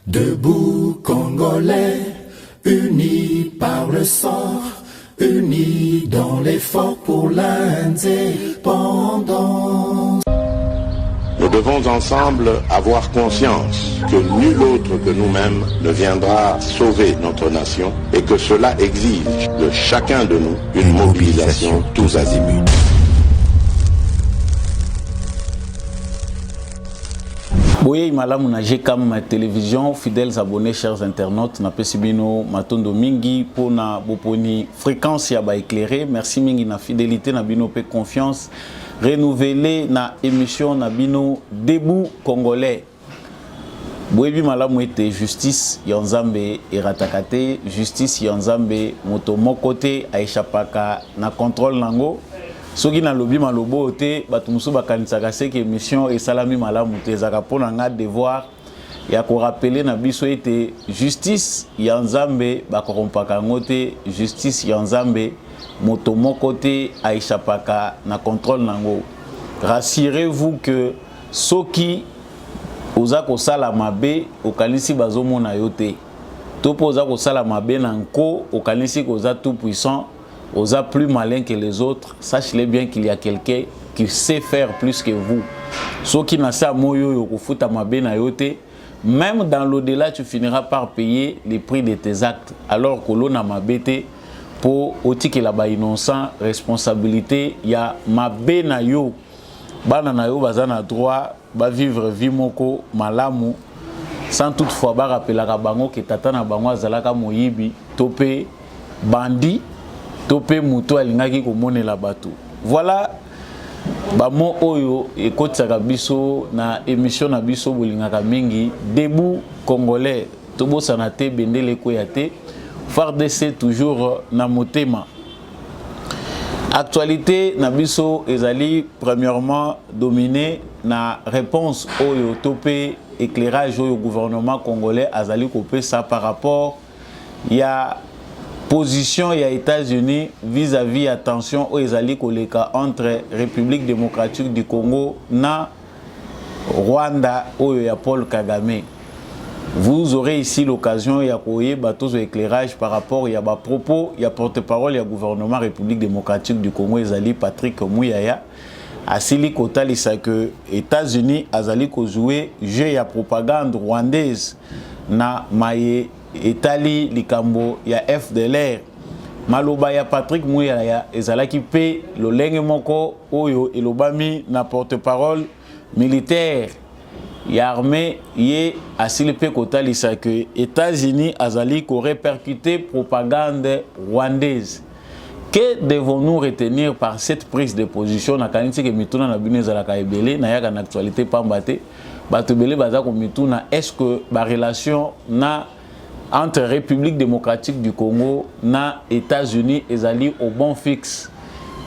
Debout Congolais, unis par le sang, unis dans l'effort pour l'indépendance. Nous devons ensemble avoir conscience que nul autre que nous-mêmes ne viendra sauver notre nation et que cela exige de chacun de nous une mobilisation tous azimuts. Boye malamu na GCAM ma télévision, fidèles abonnés, chers internautes, na pesibino matondo mingi pour na boponi fréquence ya ba éclairé. Merci mingi na fidélité na bino pe confiance renouvelée na émission na bino Debout Congolais. Boye malamu ete justice yanzambe eratakate, justice yanzambe moto mokote aishapaka na contrôle nango. Soki na lobi malobo te batumusu bakanisaka seke émission et salami malamu te zaka pona nga devoir ya ko rappeler na biso ete justice ya Nzambe bakorompaka ngote, justice ya Nzambe moto moko te aishapaka na contrôle nango. Rassurez-vous que soki oza ko sala mabe okanisi bazomona yo te. Topo oza ko sala mabe na nko okanisi ko za tout puissant. Osa plus malin que les autres, sachez bien qu'il y a quelqu'un qui sait faire plus que vous. Ceux qui n'a pas moyo yokufuta mabe na yote, même dans l'au-delà tu finiras par payer les prix de tes actes. Alors que l'on a mabete pour oti que la ba innocent responsabilité ya mabe na yo. Bana na yo bazana droit ba vivre vie moko malamu sans toutefois ba rappeler ka bango que tata na bango azalaka moyibi topé bandi topé muto alingaki komonela bato. Voilà bamo oyo ekotsaka biso na émission na biso bolingaka mingi Debout Congolais. Tobosana te bendele koya te FARDC toujours na motema. Actualité na biso ezali premièrement dominé na réponse oyo topé éclairage au gouvernement congolais azali kopé ça par rapport ya position ya États-Unis vis-à-vis attention aux ezali koleka entre République démocratique du Congo na Rwanda oyo ya Paul Kagame. Vous aurez ici l'occasion ya koye bateau éclairage par rapport ya ba propos ya porte-parole ya gouvernement République démocratique du Congo ezali Patrick Muyaya asili kotalisa que États-Unis azali ko jouer jeu ya propagande rwandaise na maye etali likambo ya FDLR. Maloba ya Patrick Muyaya ezalaki pe lolenge moko oyo elobami na porte-parole militaire ya armée ye asili pe kotalisa que États-Unis azali ko répercuter propagande rwandaise. Que devons-nous retenir par cette prise de position na kanisi ke mituna na bino ezalaka ebele na yaka na actualité pambate bato bele baza ko mituna est-ce que ba relation na entre République démocratique du Congo na États-Unis ezali au bon fixe.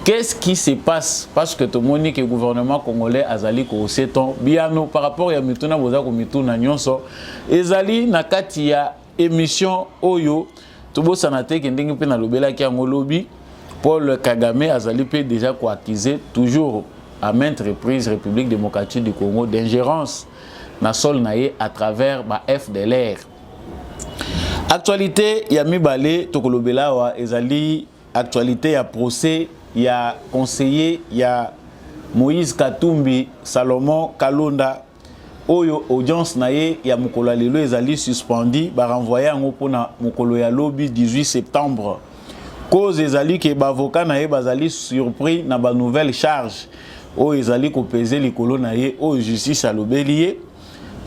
Qu'est-ce qui se passe? Parce que tout le monde dit que le gouvernement congolais azali ko seton biano par rapport ya mituna boza ko mituna nyonso ezali na kati ya émission oyo tubo sanate ke ndenge pe na lobela ki ngolobi Paul Kagame azali pe déjà ko accuser toujours à maintes reprises République démocratique du Congo d'ingérence na sol naé à travers ba FDLR. Actualité ya mibale tokolobela wa ezali actualité ya procès ya conseiller ya Moïse Katumbi Salomon Kalonda oyo audience naye ya mokolo lelo ezali suspendi ba renvoyer ngo pona mokolo ya lobi 18 septembre. Cause ezali ke ba avocat naye bazali surpris na ba nouvelle charge o ezali ko peser likolo naye o justice alobelié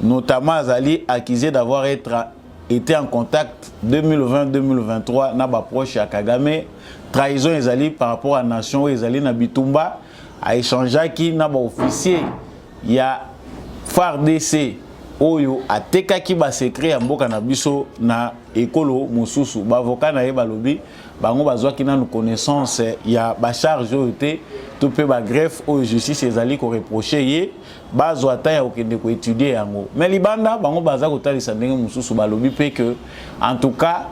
notamment azali accusé d'avoir été en contact 2020-2023 na ba proche ya Kagame, trahison ezali par rapport à nation ezali na bitumba a échanger ki na ba officier ya FARDC oyo atekaki ba secret ya mboka na biso na ekolo mosusu ba avocat na ye balobi bango bazwaki na connaissance ya ba charge oyo te to pe ba greffe oyo justice ezali ko reprocher ye bazwa ta ya okende ko étudier yango mais libanda bango baza kotalisa ndenge mosusu balobi pe que en tout cas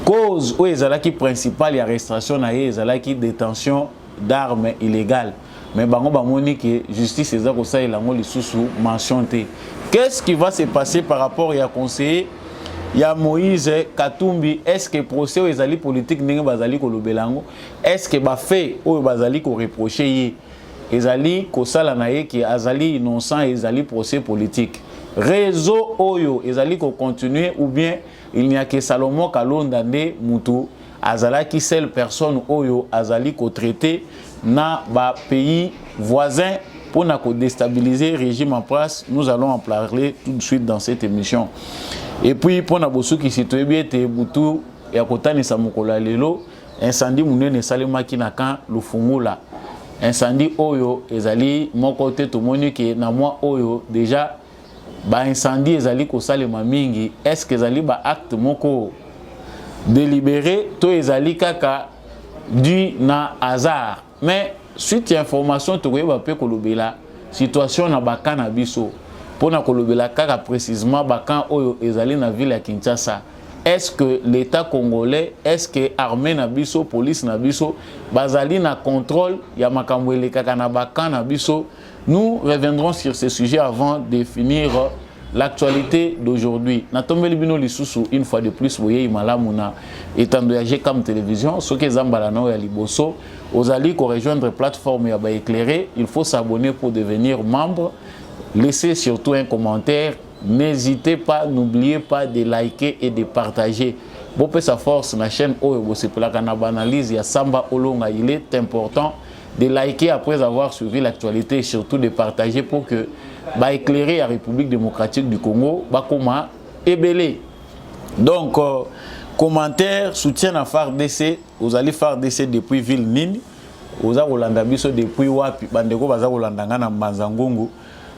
cause oyo ezalaki principale ya arrestation na ye ezalaki détention d'armes illégales mais bango bamoni que justice eza ko salela ngo lisusu mention te Qu'est-ce qui va se passer par rapport à conseiller ya Moïse Katumbi? Est-ce que procès aux alliés politiques n'engagent bazali kolobelango? Est-ce que ba fait ou bazali ko reprocher ezali ko sala na ye ki azali innocent ezali procès politique? Réseau oyo ezali ko continuer ou bien il n'y a que Salomon Kalonda nde mutu azala qui seule personne oyo azali ko traiter na ba pays voisins pour déstabiliser le régime en place? Nous allons en parler tout de suite dans cette émission. Et puis pour nabosu qui situé bien te butu ya kotani sa mokola lelo incendie munene salema kinaka lufungula incendie oyo ezali mon côté tout moni que na moi oyo déjà ba incendie ezali ko salema mingi. Est-ce que ezali ba acte moko délibéré to ezali kaka du na hasard? Mais suite à information to koyeba pe kolobela situation na bakana biso pona kolobela kaka précisément bakan oyo ezali na ville ya Kinshasa. Est-ce que l'État congolais, est-ce que armée na biso, police na biso bazali na contrôle ya makambo kaka na bakan na biso? Nous reviendrons sur ce sujet avant de finir l'actualité d'aujourd'hui. Natombeli bino lisusu une fois de plus boye malamuna etando ya GCAM télévision soki ezambala na ya liboso ozali ko rejoindre plateforme ya ba éclairé, il faut s'abonner pour devenir membre. Laissez surtout un commentaire, n'hésitez pas, n'oubliez pas de liker et de partager. Bopé sa force na chaîne oyo bosepelaka na banalise ya Samba Olonga, il est important de liker après avoir suivi l'actualité et surtout de partager pour que ba éclairer la République démocratique du Congo ba koma ebelé. Donc commentaire, soutien à FARDC, vous allez FARDC depuis ville Nini, vous allez Rolanda biso depuis wapi bandeko baza Rolanda na Mbanzangongo.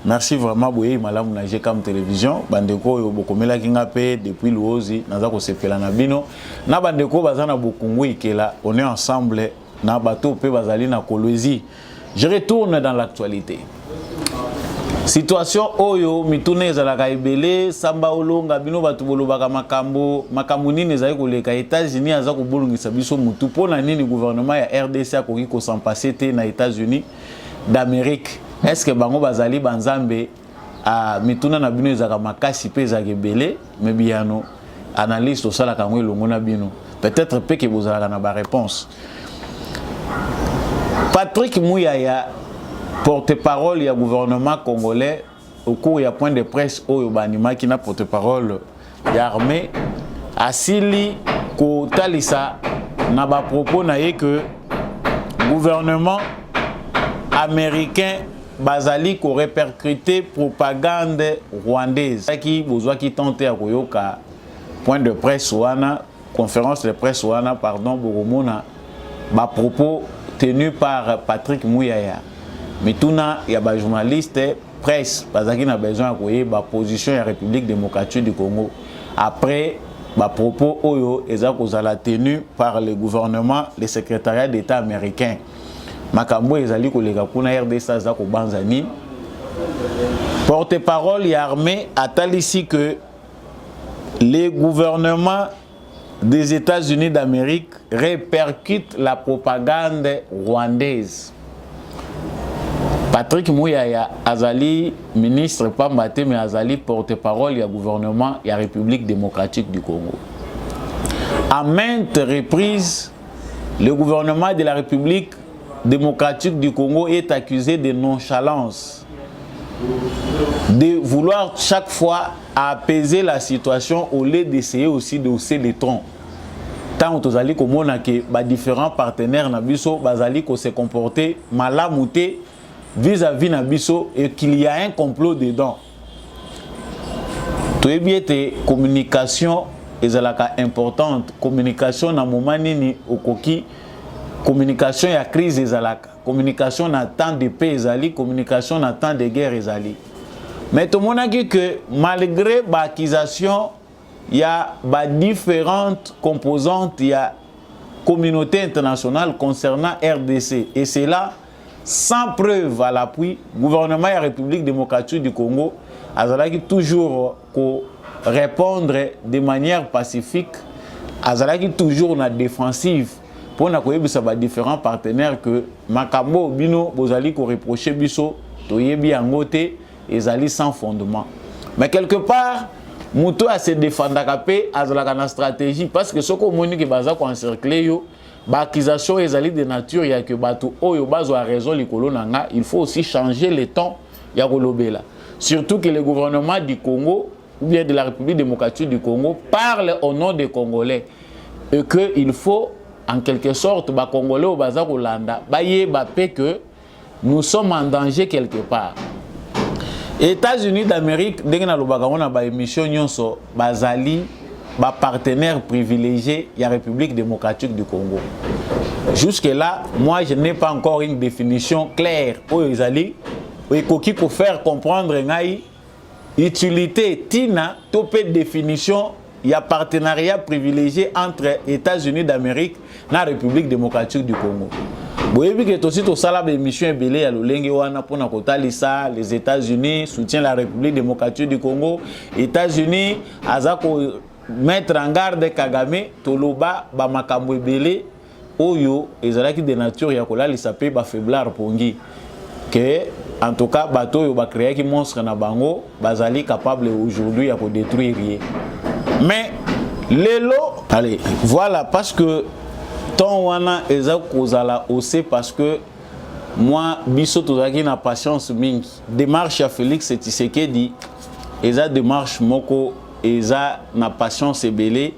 Merci vraiment boye malamu na GCAM télévision bandeko yo bokomela kinga pe depuis Luozi naza ko sepela na bino na bandeko baza na Bokungu ikela, on est ensemble na bateau pe bazali na Kolwezi. Je retourne dans l'actualité. Situation oyo mitune ezalaka ebele Samba Olonga bino batu bolobaka makambo nini ezali koleka États-Unis aza ko bolungisa biso mutu pona nini gouvernement ya RDC akoki ko s'en passer te na États-Unis d'Amérique? Est-ce que bango bazali banzambe a mituna na bino ezaka makasi pe ezaka ebele? Mais biano analyste osala kango elongo na bino peut-être pe ke bozalaka na ba réponse. Patrick Mouyaya, porte-parole du gouvernement congolais, au cours du point de presse oyo banima qui na porte-parole de l'armée, asili ko talisa na ba propos na ye que gouvernement américain bazali ko répercuter propagande rwandaise qui besoin qui tenter à koyoka point de presse wana conférence de presse wana pardon boromona ba propos tenu par Patrick Mouyaya. Mais tout il y a des journalistes presse parce qu'il a besoin de la position de la République démocratique du Congo après les propos oyo ezala tenus par le gouvernement, le secrétariat d'État américain. Makambo ezali kolega kuna RDC za ko banzani. Porte-parole et armée a-t-il ici que les gouvernements des États-Unis d'Amérique répercutent la propagande rwandaise. Patrick Mouyaya azali ministre Pambate mais azali porte-parole du gouvernement de la République démocratique du Congo. À maintes reprises, le gouvernement de la République démocratique du Congo est accusé de nonchalance, de vouloir chaque fois apaiser la situation au lieu d'essayer aussi de hausser les tons. Tant queozali komona que différents partenaires na biso bazali ko se comporter malamouté vis-à-vis na biso et qu'il y a un complot dedans. Tout est bien communication ezalaka importante, communication na moment nini okoki, communication ya crise ezalaka, communication na temps de paix ezali, communication na temps de guerre ezali. Mais tout le monde a dit que malgré l'accusation, il y a différentes composantes, il y a communauté internationale concernant RDC. Et c'est là, sans preuve à l'appui, le gouvernement de la République démocratique du Congo a toujours répondre de manière pacifique, a toujours na défensive pour na différents partenaires que Makambo Bino Bozali ko reprocher biso toyebi angote ezali sans fondement. Mais quelque part, Mouto a se défendre à la stratégie parce que ce qu'on m'a dit que baza ko encercler yo, l'accusation est de nature, il y a que bato oyo bazo a raison les colonanga, il faut aussi changer les temps ya kolobela. Surtout que le gouvernement du Congo ou bien de la République démocratique du Congo parle au nom des Congolais et que il faut en quelque sorte ba Congolais au baza kolanda, ba yeba que nous sommes en danger quelque part. États-Unis d'Amérique, dès que nous avons une émission, nous bazali, ba partenaire privilégié de la République démocratique du Congo. Jusque-là, moi, je n'ai pas encore une définition claire pour les alliés, pour faire comprendre l'utilité, tina, topé définition, il y a partenariat privilégié entre États-Unis d'Amérique et la République démocratique du Congo. Vous avez vu que aussi tout ça là émission est belé à l'Olengewana pour nakotalisa les États-Unis soutiennent la République démocratique du Congo. États-Unis azako mettre en garde Kagame toloba ba makambo belé oyo ezalaki de nature ya kola lisape ba faiblard pongi que en tout cas bato yo ba créer qui monstre na bango bazali capable aujourd'hui ya ko détruire. Mais lelo allez voilà parce que ton wana eza kozala aussi parce que moi biso tozaki na patience mingi démarche ya Félix Tshisekedi eza démarche moko eza na patience ebele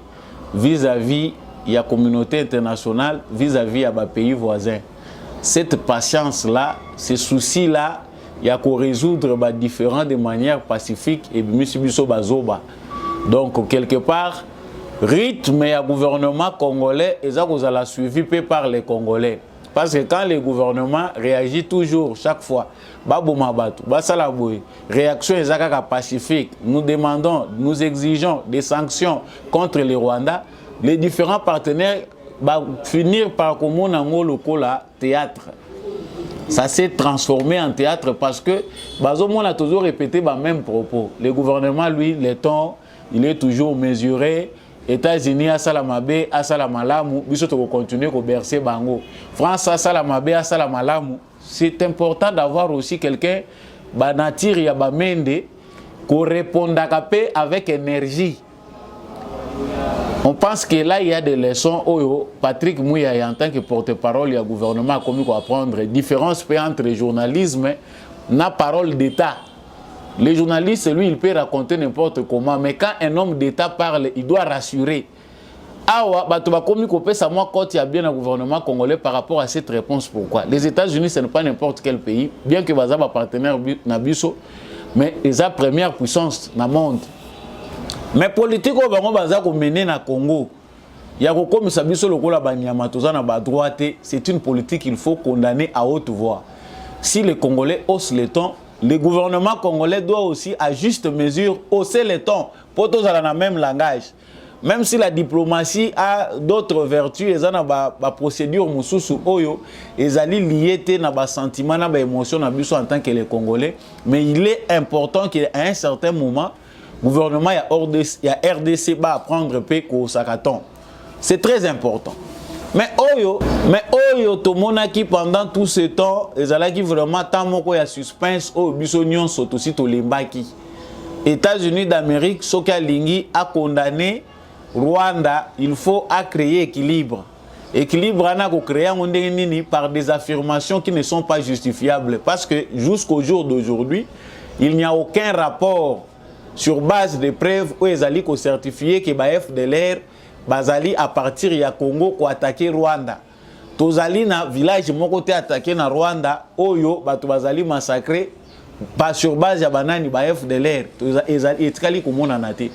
vis-à-vis ya communauté internationale vis-à-vis ya ba pays voisins. Cette patience là, ce souci là, il y a qu'on résoudre ba différents de manière pacifique et biso bazoba. Donc quelque part rythme et gouvernement congolais et ça vous allez suivi par les Congolais parce que quand le gouvernement réagit toujours chaque fois réaction est pacifique, nous demandons, nous exigeons des sanctions contre le Rwanda, les différents partenaires finir par comme on local théâtre. Ça s'est transformé en théâtre parce que on a toujours répété les mêmes propos. Le gouvernement lui le temps il est toujours mesuré. États-Unis à Salamabe, à Salamalamu, biso to continuer ko bercer bango. France à Salamabe, à Salamalamu. C'est important d'avoir aussi quelqu'un banatir ya bamende ko répondre avec énergie. On pense que là il y a des leçons oyo Patrick Mouya en tant que porte-parole du gouvernement a commis quoi apprendre différence entre le journalisme et la parole d'État. Les journalistes, lui, il peut raconter n'importe comment, mais quand un homme d'État parle, il doit rassurer. Awa, quand il y a bien un gouvernement congolais par rapport à cette réponse, pourquoi? Les États-Unis, ce n'est pas n'importe quel pays, bien que Baza soit partenaire Nabiso, mais ils sont la première puissance dans le monde. Mais politique, Baza mené na Congo. Il y a comme Sabiso Lokola Banyama, droite, c'est une politique qu'il faut condamner à haute voix. Si les Congolais haussent les tons, le gouvernement congolais doit aussi, à juste mesure, hausser les tons pour tous dans le même langage. Même si la diplomatie a d'autres vertus, ils ont une procédure oyo, ils ont lié à sentiment, à émotion en tant que les Congolais. Mais il est important qu'à un certain moment, le gouvernement et la RDC va prendre paix au Sakaton. C'est très important. Mais Oyo, tout le monde qui pendant tout ce temps, ils ont vraiment tant de suspense, Bissonion sont aussi tous les Mbaki. États-Unis d'Amérique, Soka Lingi a condamné Rwanda, il faut créer équilibre. Équilibre a créé par des affirmations qui ne sont pas justifiables. Parce que jusqu'au jour d'aujourd'hui, il n'y a aucun rapport sur base de preuves où ils ont certifié que FDLR Bazali à partir du Congo pour attaquer Rwanda. Tozali na village mon côté attaqué na Rwanda, Oyo batu bazali massacré pas sur base ya banani ba FDLR. Ezali etkali komona naté.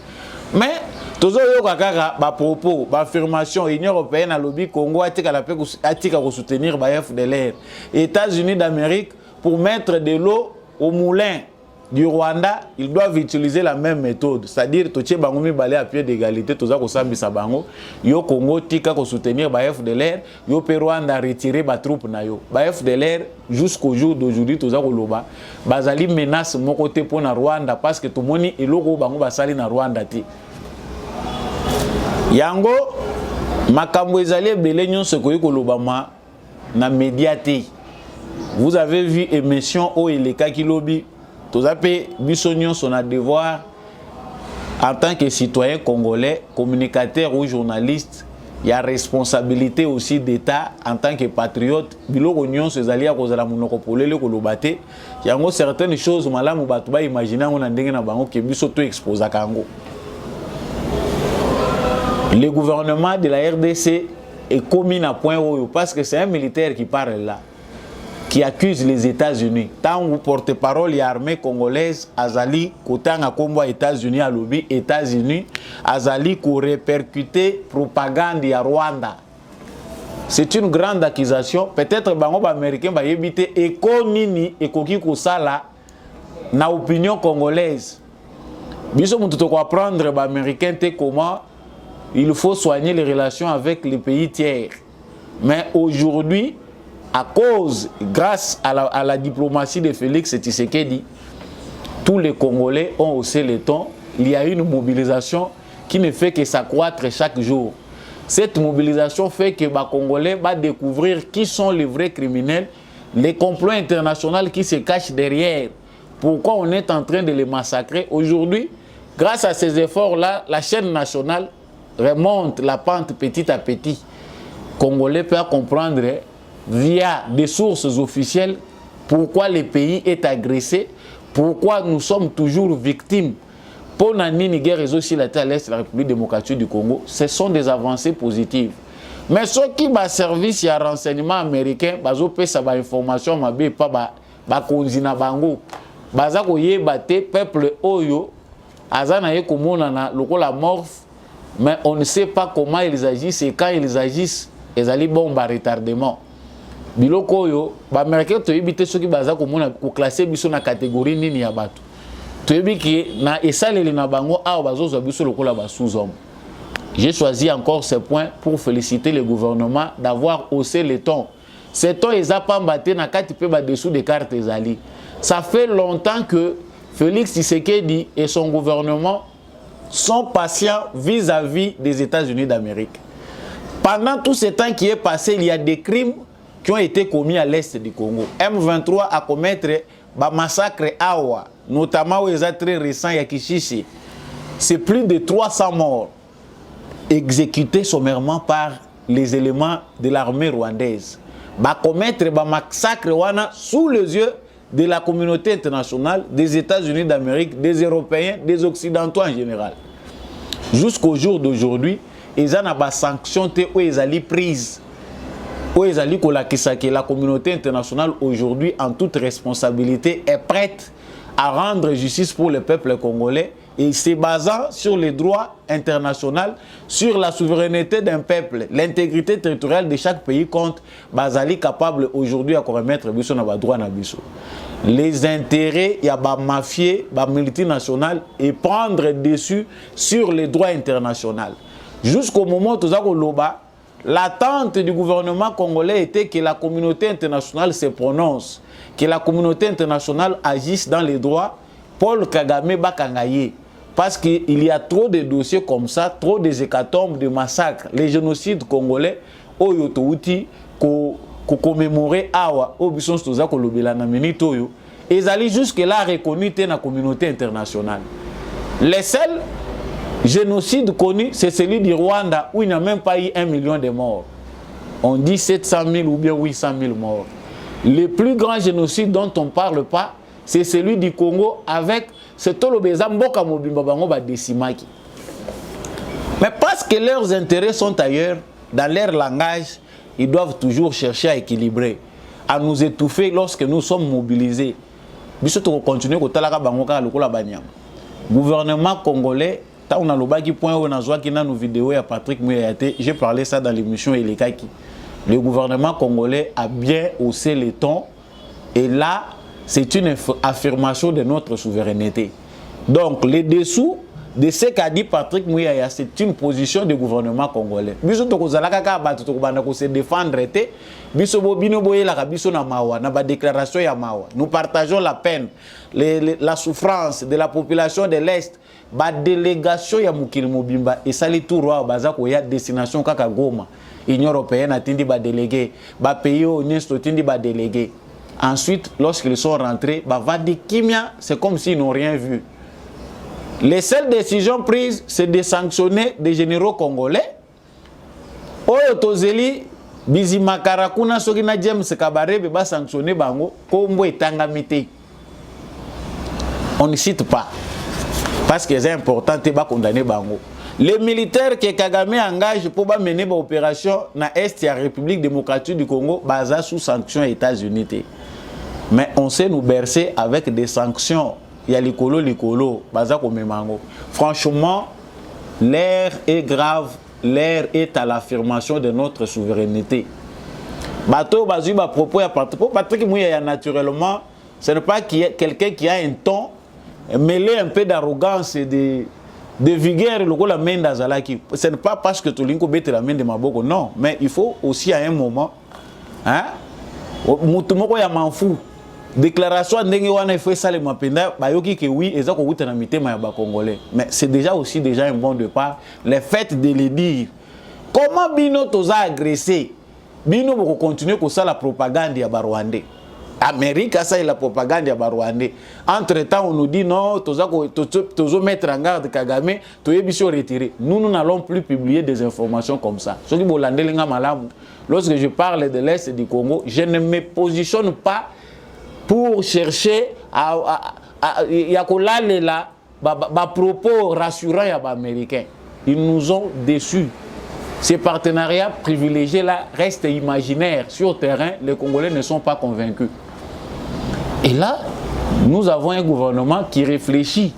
Mais tozo yo kakaka ba propos, ba affirmation Union européenne à lobby Congo atika la atika ko soutenir ba FDLR. États-Unis d'Amérique pour mettre de l'eau au moulin du Rwanda, ils doivent utiliser la même méthode. C'est-à-dire, que bango mi balé à pied d'égalité, tout ça ko sambisa bango, yo Congo tika ko soutenir ba FDLR, yo pe Rwanda retirer ba troupe na yo. Ba FDLR jusqu'au jour d'aujourd'hui tout ça ko loba, bazali menace mon côté pour na Rwanda parce que tout moni eloko bango basali na Rwanda ti. Yango makambo ezali belé nyonso ko loba ma na médiaté. Vous avez vu émission o eleka ki lobi. Tous les bisognos sont à devoir en tant que citoyen congolais, communicateur ou journaliste, il y a responsabilité aussi d'État en tant que patriote. Biloko nyonso ezali ya kozala monoko polele kolobate. Yango certaines choses malamu batu ba imaginer on ndenge na bango ke biso to expose kango. Le gouvernement de la RDC est commis à point haut parce que c'est un militaire qui parle là, qui accuse les États-Unis. Tant que porte-parole de l'armée congolaise, Azali, Kotanga Kombo États-Unis à lobby, États-Unis, Azali, qui répercuté propagande à Rwanda. C'est une grande accusation. Peut-être que les Américains vont éviter et konini et koki kusala na opinion congolaise. Biso mututo ko apprendre les Américains comment il faut soigner les relations avec les pays tiers. Mais aujourd'hui, à cause, grâce à la diplomatie de Félix Tshisekedi, tous les Congolais ont haussé le ton. Il y a une mobilisation qui ne fait que s'accroître chaque jour. Cette mobilisation fait que les Congolais vont découvrir qui sont les vrais criminels, les complots internationaux qui se cachent derrière. Pourquoi on est en train de les massacrer aujourd'hui? Grâce à ces efforts-là, la chaîne nationale remonte la pente petit à petit. Congolais peuvent comprendre via des sources officielles pourquoi le pays est agressé, pourquoi nous sommes toujours victimes. Pour la guerre aussi à l'est de la République démocratique du Congo, ce sont des avancées positives. Mais ceux qui ont service à renseignement américain, ils ont fait information, ils ont bango, peuple oyo, azanaye komona lokola morph. Mais on ne sait pas comment ils agissent et quand ils agissent, ils allaient bon retardement. Biloko yo, ba américain to yibite soki baza komona ko classer biso na catégorie nini ya bato. To yibiki na esaleli na bango awa bazozo biso lokola ba sous-homme. J'ai choisi encore ce point pour féliciter le gouvernement d'avoir haussé le ton. Ce ton ils a pas mbatté na kati pe ba dessous des cartes ezali. Ça fait longtemps que Félix Tshisekedi et son gouvernement sont patients vis-à-vis des États-Unis d'Amérique. Pendant tout ce temps qui est passé, il y a des crimes qui ont été commis à l'est du Congo. M23 a commettre des massacres à Awa, notamment aux États très récents à Kishishi. C'est plus de 300 morts exécutés sommairement par les éléments de l'armée rwandaise. Va commettre des massacres sous les yeux de la communauté internationale, des États-Unis d'Amérique, des Européens, des Occidentaux en général. Jusqu'au jour d'aujourd'hui, ils ont des sanctions où ils ont prises. Où ils ont que la communauté internationale aujourd'hui, en toute responsabilité, est prête à rendre justice pour le peuple congolais et se basant sur les droits internationaux, sur la souveraineté d'un peuple, l'intégrité territoriale de chaque pays compte, Bazali capable aujourd'hui à remettre biso na droit na biso. Les intérêts, il y a des mafieux, des multinationales et prendre dessus sur les droits internationaux. Jusqu'au moment où l'attente du gouvernement congolais était que la communauté internationale se prononce, que la communauté internationale agisse dans les droits. Paul Kagame Bakangaye. Parce qu'il y a trop de dossiers comme ça, trop des hécatombes, de massacres, les génocides congolais, Oyotouti, ko commémorer Awa, Obison Stoza Kolobela Naminito, ils allaient jusque-là reconnus dans la communauté internationale. Les seuls génocides connus, c'est celui du Rwanda, où il n'y a même pas eu 1 million de morts. On dit 700 000 ou bien 800 000 morts. Le plus grand génocide dont on ne parle pas, c'est celui du Congo avec ce Tolobeza Mboka Mobimba Bango Badesimaki. Mais parce que leurs intérêts sont ailleurs, dans leur langage, ils doivent toujours chercher à équilibrer, à nous étouffer lorsque nous sommes mobilisés. Le gouvernement congolais, on a le point où on a joué nos vidéos à Patrick Mouyayate, j'ai parlé ça dans l'émission Elekaki. Le gouvernement congolais a bien haussé les tons et là, c'est une affirmation de notre souveraineté. Donc, les dessous de ce qu'a dit Patrick Mouyaya, c'est une position du gouvernement congolais. Biso tokozalaka bato tokobanda ko se défendre té, biso bino boyela biso na mawa, na ba déclaration ya mawa. Nous partageons la peine, la souffrance de la population de l'Est. Ba délégation ya mukili mobimba et sali tout roi bazako ya destination kaka Goma. Union européenne a tindi ba délégué, ba pays honeste tindi ba délégué. Ensuite, lorsqu'ils sont rentrés, c'est comme s'ils n'ont rien vu. Les seules décisions prises, c'est de sanctionner des généraux congolais. Oyo tozeli Bizimakara kuna soki na James Kabarebe ba sanctionner bango kombo etangami te. On ne cite pas parce que c'est important te ba condamner bango. Les militaires que Kagame engage pour ba mener ba opération na est ya République démocratique du Congo basa sous sanctions États-Unis. Mais on sait nous bercer avec des sanctions. Il y a l'icolo, basa komemango. Franchement, l'air est grave. L'air est à l'affirmation de notre souveraineté. Bateau, bazu, ba propos, ya Patrick Mouya, naturellement, ce n'est pas quelqu'un qui a un ton mêlé un peu d'arrogance et de vigueur, le la main d'Azalaki. Ce n'est pas parce que Tolinko bête la main de Maboko, non. Mais il faut aussi à un moment, hein, Moutumoko ya m'en déclaration ndenge wana fait ça les mapenda bayoki que oui eza ko wuta na mitema ya ba congolais, mais c'est déjà aussi déjà un bon départ le fait de le dire. Comment bino toza agressé bino boko continuer ko ça la propagande ya ba Rwandais. Amérique a ça la propagande ya ba Rwandais. Entre temps on nous dit non toza mettre en garde Kagame to yebiso retirer. Nous n'allons plus publier des informations comme ça. Soki bolande linga malamu. Lorsque je parle de l'Est du Congo, je ne me positionne pas pour chercher à propos rassurants à Américains. Ils nous ont déçus. Ces partenariats privilégiés là restent imaginaires. Sur le terrain, les Congolais ne sont pas convaincus. Et là, nous avons un gouvernement qui réfléchit.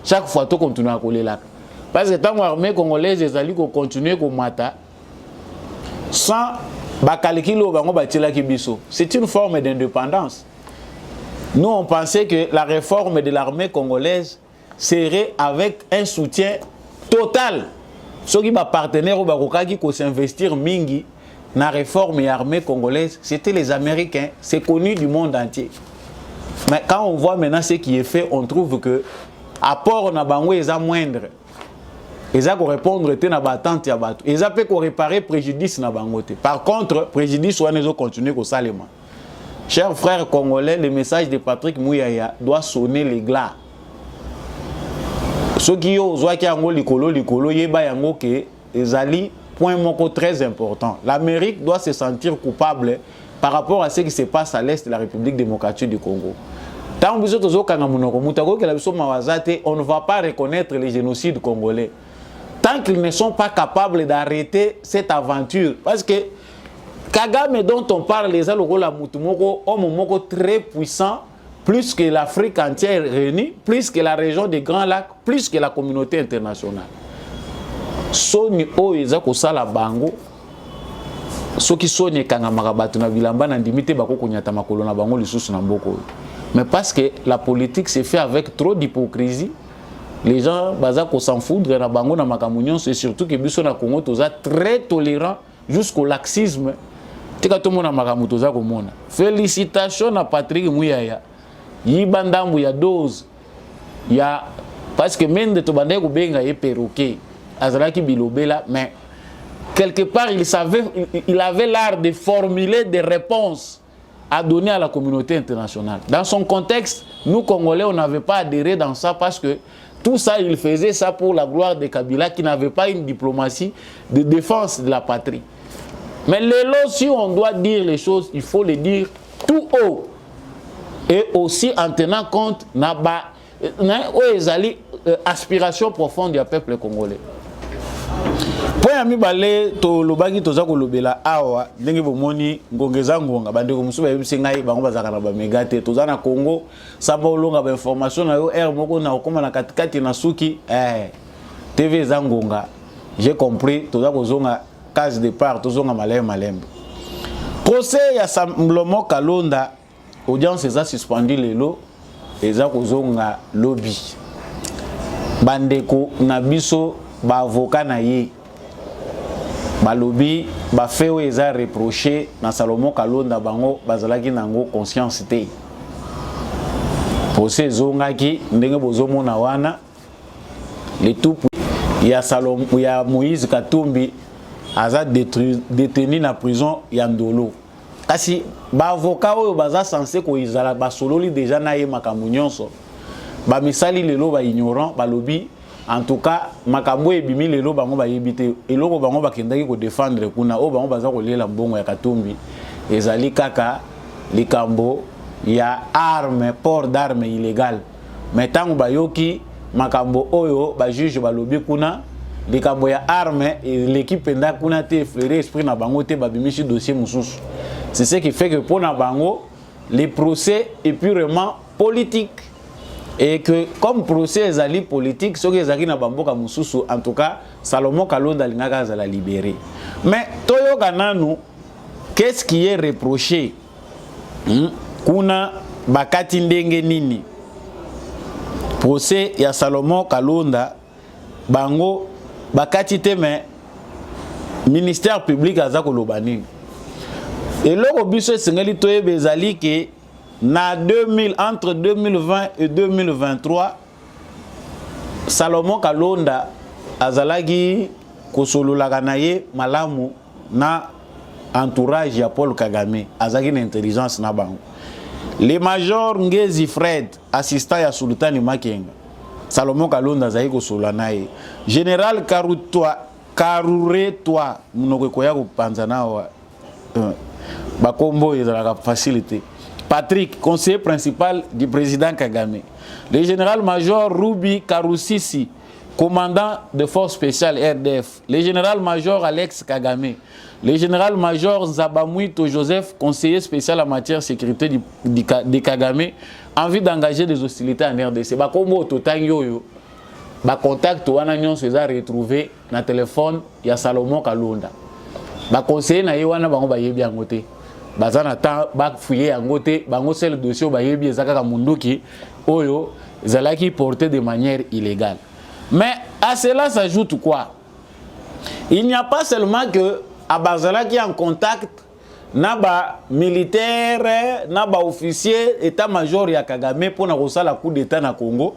Chaque fois, tu continues à coller là. Parce que tant que l'armée congolaise est allée continuer à mata sans c'est une forme d'indépendance. Nous on pensait que la réforme de l'armée congolaise serait avec un soutien total. Ceux qui partenaires qui s'investir mingi dans la réforme de l'armée congolaise, c'était les Américains, c'est connu du monde entier. Mais quand on voit maintenant ce qui est fait, on trouve que apport na bango est moindre. Ils ont répondre à la attente ya bato. Ils ont réparer préjudice na bangote. Par contre, préjudice ou ils ont continué au salema. Chers frères congolais, le message de Patrick Mouya doit sonner les glas. Ceux qui ont zoa ki yango likolo yeba yango ke ezali point moko très important. L'Amérique doit se sentir coupable par rapport à ce qui se passe à l'est de la République démocratique du Congo. Tant on ne va pas reconnaître les génocides congolais. Tant qu'ils ne sont pas capables d'arrêter cette aventure. Parce que Kagame dont on parle, les homme très puissant, plus que l'Afrique entière réunie, plus que la région des Grands Lacs, plus que la communauté internationale. Soni o ezako sala bango. Soki soni kangamaka batu na bilamba na ndimite bako kunyata makolo na bango lisusu na mboko. Mais parce que la politique s'est fait avec trop d'hypocrisie. Les gens bazako s'en foutent na bango na makamunion, c'est surtout que biso na Congo toza très tolérant jusqu'au laxisme. Tika to mona makamu toza ko mona. Félicitations à Patrick Mouya. Yibandambu ya dose. Ya parce que même de to bandé ko benga ye perroquet. Azalaki bilobela, mais quelque part il avait l'art de formuler des réponses à donner à la communauté internationale. Dans son contexte, nous Congolais, on n'avait pas adhéré dans ça parce que tout ça, il faisait ça pour la gloire de Kabila qui n'avait pas une diplomatie de défense de la patrie. Mais si on doit dire les choses, il faut les dire tout haut. Et aussi en tenant compte de l'aspiration profonde du peuple congolais. Pour ami balé to lobaki toza ko lobela awa ndenge bomoni ngongeza ngonga bandeko musuba yebisi ngai bango bazaka na ba megate toza na Congo saba olonga ba information na yo air moko na okoma na katikati na suki TV zangonga j'ai compris toza ko zonga case de part tozonga malembe procès ya Samblomo Kalonda audience eza suspendu lelo eza ko zonga lobby bandeko na biso ba avocat na ye balobi ba feo eza reproché na Salomo Kalonda bango bazalaki nango conscience te procès zongaki ndenge bozomona wana le tout ya Salomo ya Moïse Katumbi aza détenu na prison ya Ndolo kasi ba avocat oyo baza censé ko izala ba sololi déjà na ye makambo nyonso ba misali lelo ba ignorant ba lobi en tout cas makambo ebimi lelo bango ba yebite eloko bango bakendaki ko défendre kuna o bango baza ko lela mbongo ya Katumbi ezali kaka likambo ya arme port d'arme illégale mais tango bayoki makambo oyo ba juge ba lobi kuna likambo ya arme et l'équipe nda kuna te effleurer esprit na bango te ba bimisi dossier mususu. C'est ce qui fait que pour Nabango, les procès est purement politique. Et que comme procès est ali politique, ce qui est na bamboka mususu, en tout cas, Salomon Kalonda Lingaka za la libérer. Mais Toyo Kananu, qu'est-ce qui est reproché? Kuna bakati ndenge nini? Procès ya Salomon Kalonda, bango bakati teme ministère public azako lobani. Et le biso singeli toye bezali ke na 2000 entre 2020 et 2023 Salomon Kalonda azalaki kosololaka na ye malamu na entourage ya Paul Kagame azaki na intelligence na bango. Le major Ngezi Fred assistant ya Sultani Makenga Salomon Kalonda azaki kosolola na ye. Général Karuretwa munoko koya kopanza nawa Bakombo est la facilité. Patrick, conseiller principal du président Kagame. Le général-major Ruby Karusisi, commandant de forces spéciales RDF. Le général-major Alex Kagame. Le général-major Zabamouito Joseph, conseiller spécial en matière de sécurité de Kagame, en vue d'engager des hostilités en RDC. Bakombo total yoyo. Contact wana nyonso eza retrouvé na téléphone ya Salomon Kalonda. Conseiller na yewana bango bayebi yango te. Bazana ta ba fouiller yango te, bango c'est le dossier bayebi ezaka ka munduki oyo zalaki porté de manière illégale. Mais à cela s'ajoute quoi? Il n'y a pas seulement que Abazala qui est en contact na ba militaire, na ba officier état-major ya Kagame pour na kosala coup d'état na Congo,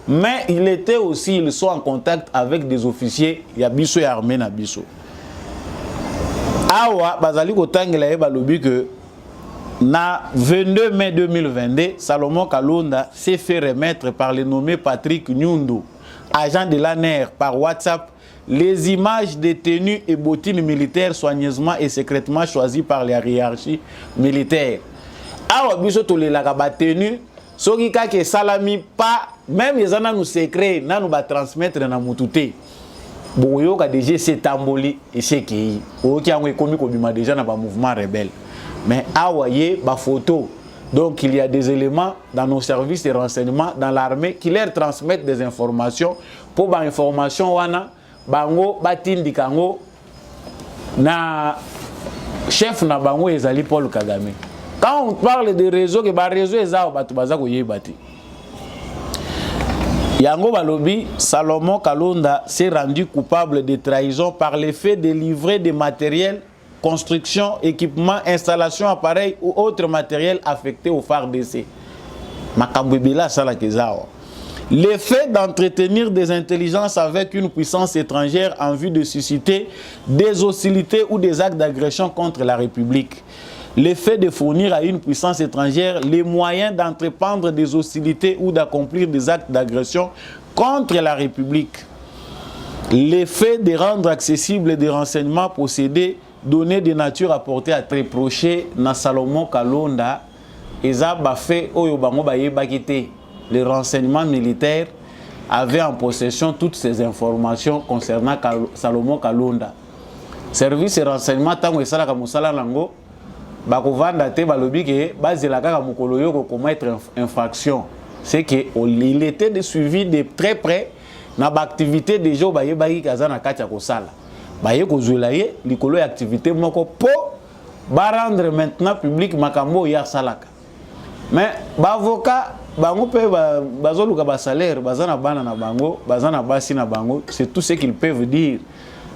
mais il était aussi ils sont en contact avec des officiers ya biso ya armée na biso. Awa bazali kotangela ye balobi que na 22 mai 2022 Salomon Kalonda s'est fait remettre par le nommé Patrick Nyundo, agent de l'ANR, par WhatsApp les images des tenues et bottines militaires soigneusement et secrètement choisies par la hiérarchie militaire. Awa biso tolelaka ba tenue soki kake salami pas même les ana nous secret na nous ba transmettre na mutute. Boyo ka déjà c'est tamboli et c'est qui oki ango ekomi ko bima déjà na ba mouvement rebelle. Mais awaye ba photo. Donc il y a des éléments dans nos services de renseignement dans l'armée qui leur transmettent des informations pour ba information wana bango batindi kango na chef na bango ezali Paul Kagame. Quand on parle de réseau que ba réseau ezao batu bazako yebati. Yango Balobi, Salomon Kalonda s'est rendu coupable de trahison par le fait de livrer des matériels, construction, équipements, installations, appareils ou autres matériels affectés au FARDC. Le fait d'entretenir des intelligences avec une puissance étrangère en vue de susciter des hostilités ou des actes d'agression contre la République. Le fait de fournir à une puissance étrangère les moyens d'entreprendre des hostilités ou d'accomplir des actes d'agression contre la République. Le fait de rendre accessibles des renseignements possédés, données de nature apportées à très procher na Salomon Kalonda, eza bafé oyo bango bayebakite. Les renseignements militaires avaient en possession toutes ces informations concernant Salomon Kalonda. Service et renseignement tango esalaka musala nango bakovanda te balobi ke bazela kaka mukolo yo ko commettre infraction. C'est que il était suivi de très près na ba activité déjà bayebaki kazana kati ya kosala. Baye kozwela ye likolo ya activité moko po ba rendre maintenant public makambo ya salaka. Mais ba avocat bango pe bazoluka ba salaire bazana bana na bango bazana basi na bango, c'est tout ce qu'ils peuvent dire,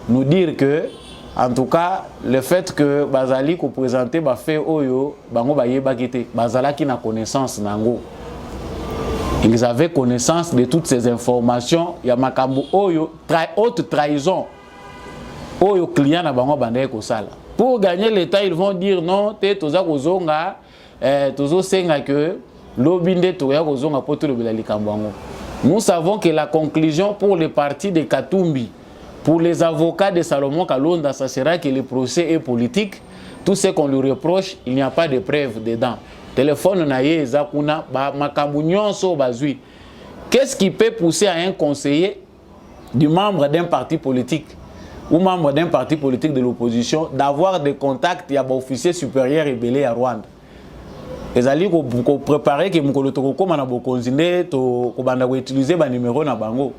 nous dire que en tout cas le fait que bazali ko présenter ba fait oyo bango bayebaki te bazalaki na connaissance nango. Ils avaient connaissance de toutes ces informations ya makambo oyo haute trahison oyo client na bango bandaye ko sala. Pour gagner l'État, ils vont dire non, te toza kozonga, tozo senga que l'obinde toya kozonga poto le belalikambango. Nous savons que la conclusion pour les partis de Katumbi, pour les avocats de Salomon Kalonda, ça sera que le procès est politique. Tout ce qu'on lui reproche, il n'y a pas de preuves dedans. Téléphone naye zakuna ba makambunyon so bazui. Qu'est-ce qui peut pousser à un conseiller du membre d'un parti politique ou membre d'un parti politique de l'opposition d'avoir des contacts à officier supérieur rebellé à Rwanda? Les alliés qu'on préparer que mukolo toko mana bokonzine to ko banda ko utiliser ba numéro na bango.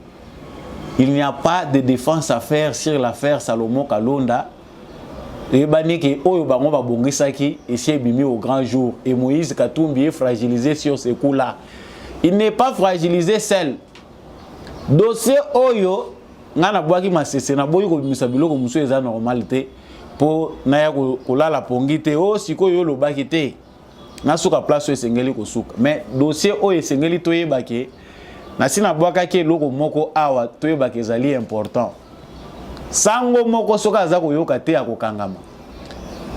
Il n'y a pas de défense à faire sur l'affaire Salomon Kalonda. Et baniki oyo bango ba bongisaki et c'est bimi au grand jour et Moïse Katumbi est fragilisé sur ce coup-là. Il n'est pas fragilisé seul. Dossier oyo ngana bwaki masese na boyi ko bimisa biloko muso eza normalité pour naya ko la pongite o sikoyo lo bakite. Na suka place esengeli ko suka. Mais dossier oyo esengeli toyeba ke na sina bwaka ke loko moko awa toyeba ke ezali important. Sango moko soka aza koyoka te akokangama.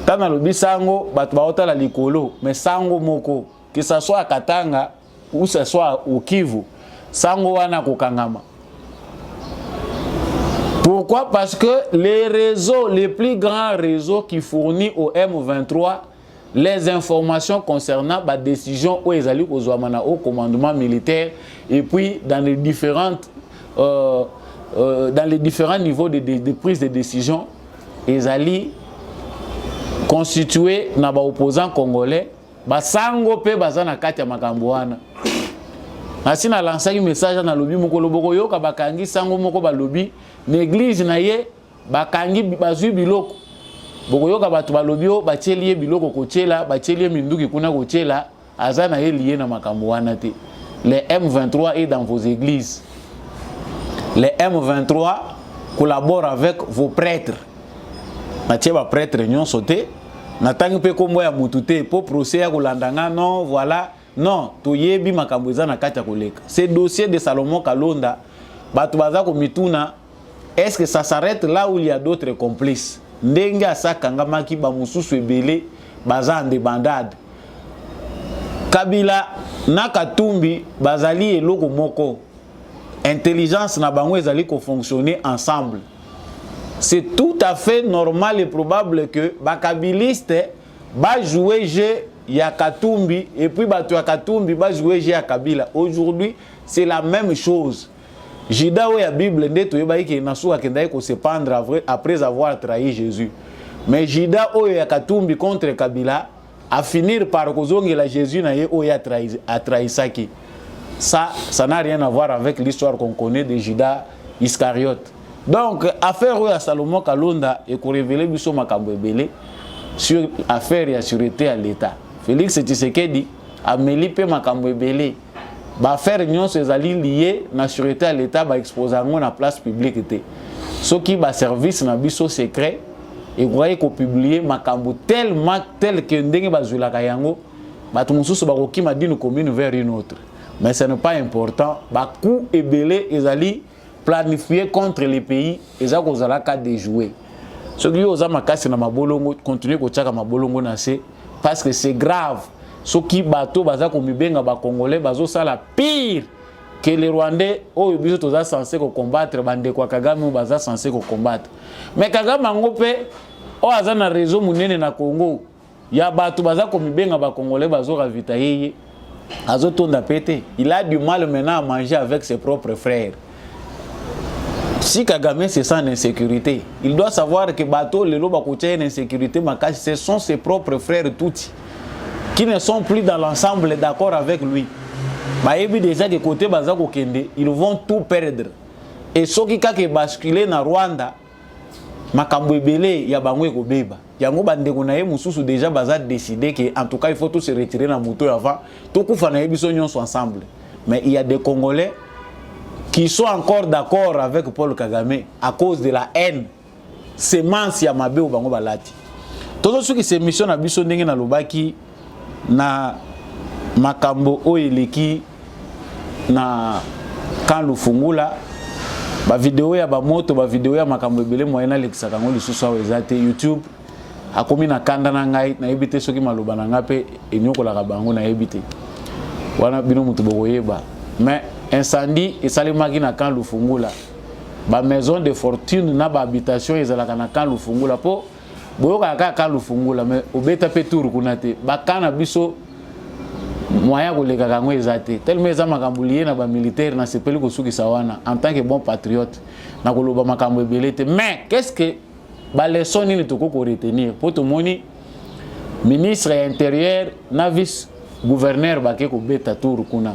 Tana lobi sango bato baotala likolo, mais sango moko que ça soit à Katanga ou ça soit au Kivu, sango wana kokangama. Pourquoi? Parce que les réseaux, les plus grands réseaux qui fournissent au M23 les informations concernant la décision où ils allaient au commandement militaire et puis dans les différentes dans les différents niveaux de prise de décision, ils allaient constituer na ba opposants congolais, ba sango pe bazana kati ya makambo wana. Asina lancer un message na lobi mokolo boko yoka bakangi sango moko ba lobi l'église na ye bakangi bazui biloko. Boko yoka batu ba lobi o bachelie biloko kochela, bachelie minduki kuna kochela, azana ye lié na makambo wana te. Le M23 est dans vos églises. Les M23 collaborent avec vos prêtres. Mathieu va prêtre nyon sauté. Natangi pe kombo ya mutute pour procès ya kolandanga non voilà non toyebi makambo eza na kati ya koleka. Ce dossier de Salomon Kalonda batu baza ko mituna est-ce que ça s'arrête là où il y a d'autres complices? Ndenge asakanga maki ba mususu ebele baza en débandade. Kabila na Katumbi bazali eloko moko. Intelligence na bango ezali ko fonctionner ensemble. C'est tout à fait normal et probable que bakabiliste ba jouer jeu ya Katumbi et puis batu ya Katumbi ba jouer jeu ya Kabila. Aujourd'hui, c'est la même chose. Jida ou ya Bible ndeto yeba ki nasuka kenda ko se pendre après avoir trahi Jésus. Mais Jida ou ya Katumbi contre Kabila a finir par kozongela Jésus na ye o ya trahi saki. Ça n'a rien à voir avec l'histoire qu'on connaît de Judas Iscariote. Donc, affaire à Salomon Kalonda et qu'on révèle biso makambo ebele sur affaire et sécurité à l'État. Félix Tshisekedi a mêlé pe makambo ebele. Ba affaire nyon ces alliés liés na sécurité à l'État ba exposer en na place publique té. Ceux qui ba service na biso secret et voyez qu'on publier makambo tel que ndenge ba zulaka yango ba tumususu ba kokima dinu commune vers une autre. Mais ce n'est pas important. Ba coup ebele ezali planifié contre les pays eza kozala ka déjouer. Ce qui oza makasi na mabolongo continuer ko tchaka mabolongo na se parce que c'est grave. Ce qui bato baza ko mibenga ba congolais bazo sala pire que les Rwandais oyo biso toza censé ko combattre bande kwa Kagame ou baza censé ko combattre. Mais Kagame ngope o aza na réseau munene na Congo ya bato baza ko mibenga ba congolais bazo ravitailler azo tonda pété. Il a du mal maintenant à manger avec ses propres frères. Si Kagame se sent en insécurité, il doit savoir que bateau le loba kotia en insécurité makasi, ce sont ses propres frères tous qui ne sont plus dans l'ensemble d'accord avec lui. Baebi déjà que côté bazako kende, ils vont tout perdre. Et ceux qui kake basculer na Rwanda, makambo ebele ya bangwe ko beba. Yango bandeko na ye mususu déjà baza décider que en tout cas il faut tous se retirer na moto avant, tout kufa na yebiso nyonso ensemble. Mais il y a des Congolais qui sont encore d'accord avec Paul Kagame à cause de la haine. Semence ya mabe ou bango balati. Tout ce qui se mission na biso ndenge na lobaki na makambo oeleki na kan lufungula ba vidéo ya ba moto ba vidéo ya makambo ebele moyena lekisaka ngo lisusu awa ezate YouTube akomi na kanda na ngai na yebite soki maloba na ngape enyokolaka bango na yebite wana bino mutu bokoyeba mais incendie esalemaki na kan Lufungula ba maison de fortune na ba habitation ezalaka na kan Lufungula po boyoka ka kan Lufungula mais obeta pe tour kuna te ba kana biso moya koleka kango ezate tellement eza makambo lié na ba militaire na sepeli kosukisa wana en tant que bon patriote na koloba makambo ebele te mais qu'est-ce que ba leçon nini toko retenir po to moni ministre intérieur na vice gouverneur bake ko beta tour kuna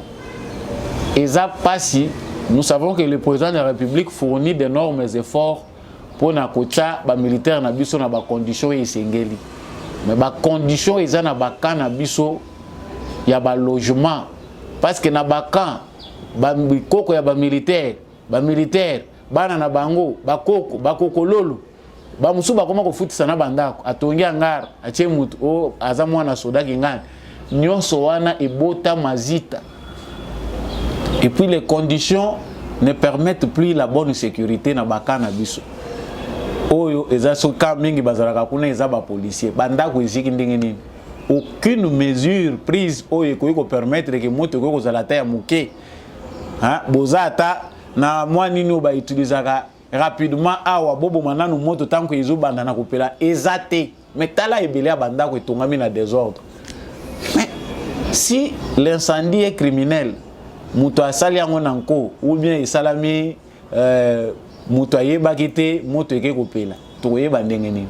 eza pasi. Nous savons que le président de la République fournit d'énormes efforts pour na kocha ba militaire na biso na ba conditions esengeli mais ba conditions eza na ba kana biso ya ba logement parce que na ba camp ba bikoko ya ba militaire bana na bango bakoko bakokololo ba musu bakoma kofutisa na bandako atongi angara atie mutu o aza mwana soda kingani nyonso wana ebota mazita. Et puis les conditions ne permettent plus la bonne sécurité na bakana biso. Oyo eza soka mingi bazalaka kuna eza ba policier bandako eziki ndenge nini. Aucune mesure prise oyo ko permettre que moto ko zalata ya muke. Hein bozata na mwa nini ba utilisaka rapidement awa bobo mananu moto tanko ezo banda na kopela ezate. Mais tala ebele ya bandako etongami na désordre. Mais si l'incendie est criminel muto asali yango nanko ou bien esalami muto ayebaki te moto eke kopela tokoyeba ndenge nini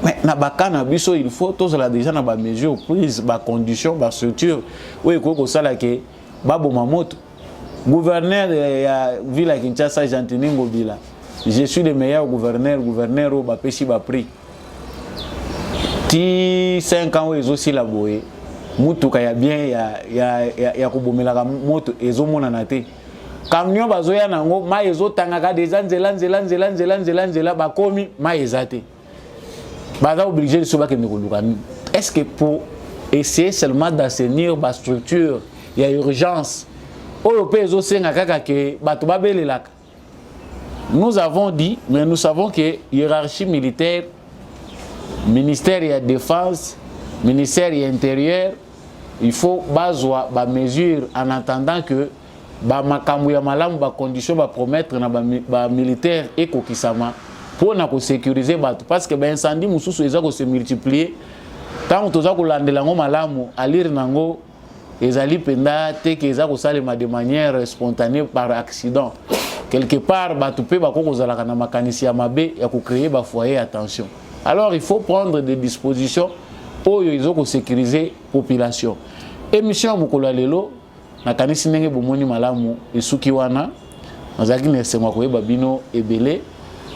mais na bakana biso il faut tozala déjà na ba mesure prise ba condition ba structure oyo ekoki kosala ke baboma moto. Gouverneur ya ville ya Kinshasa Jean-Tini Ngobila, je suis le meilleur gouverneur oyo bapesi ba prix ti 5 ans oyo ezosila boye mutuka ya bien ya kobomelaka moto ezomonana te camion bazoya nango ma ezotangaka déjà nzela bakomi ma ezate baza obligé de se bakende koluka. Est-ce que pour essayer seulement d'assainir ba structure il y a urgence oyo pe ezosenga kaka ke bato babelelaka? Nous avons dit, mais nous savons que hiérarchie militaire, ministère de la défense, ministère de l'intérieur, il faut bazwa ba mesure en attendant que ba makambu ya malamu ba condition ba promettre na ba militaire ekokisama pour na ko sécuriser bato parce que ba incendie mususu eza ko se multiplier tant toza ko landela ngo malamu alire nango ezali penda te ke eza ko salema de manière spontanée par accident quelque part bato pe bako kozalaka na makanisi ya mabe ya ko créer ba foyer attention. Alors il faut prendre des dispositions pour sécuriser la population. Émission Mukolo lelo na kanisi ndenge bomoni malamu esuki wana nazaki nesema koyeba bino ebele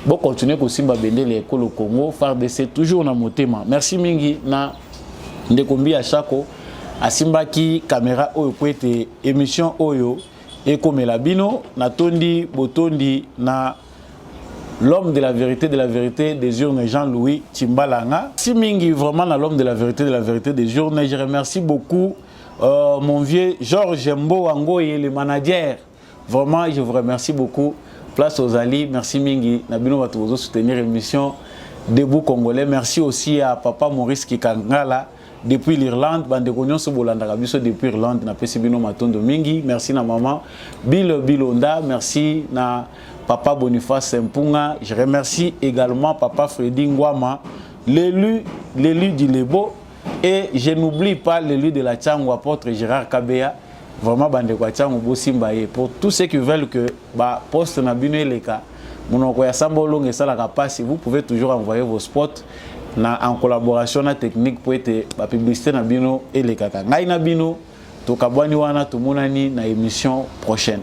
bo continuer ko simba bendele ekolo Congo FARDC toujours na motema. Merci mingi na ndekombi ya chako asimbaki caméra oyo kwete émission oyo ekomela bino na tondi botondi na l'homme de la vérité des urnes, Jean-Louis Timbalanga. Si mingi vraiment à l'homme de la vérité des urnes, je remercie beaucoup mon vieux Georges Mbo Angoye, le manager. Vraiment, je vous remercie beaucoup. Place aux alliés, merci mingi. Nabino va toujours soutenir l'émission Debout Congolais. Merci aussi à papa Maurice Kikangala depuis l'Irlande. Bande Kognon Sobolanda Kabiso depuis l'Irlande. Na Pesibino Matondo Mingi. Merci na maman Bilonda. Merci na papa Boniface Mpunga. Je remercie également papa Freddy Ngwama, l'élu du Lebo. Et je n'oublie pas l'élu de la Tchangou, apôtre Gérard Kabea. Vraiment, bande kwa Tchangou Bosimbaye. Pour tous ceux qui veulent que poste na bino eleka, monoko ya sambolo ngesala kapasi, vous pouvez toujours envoyer vos spots en collaboration na technique pour être la publicité na bino eleka. Ngai na bino, tokabwani wana tumonani na émission prochaine.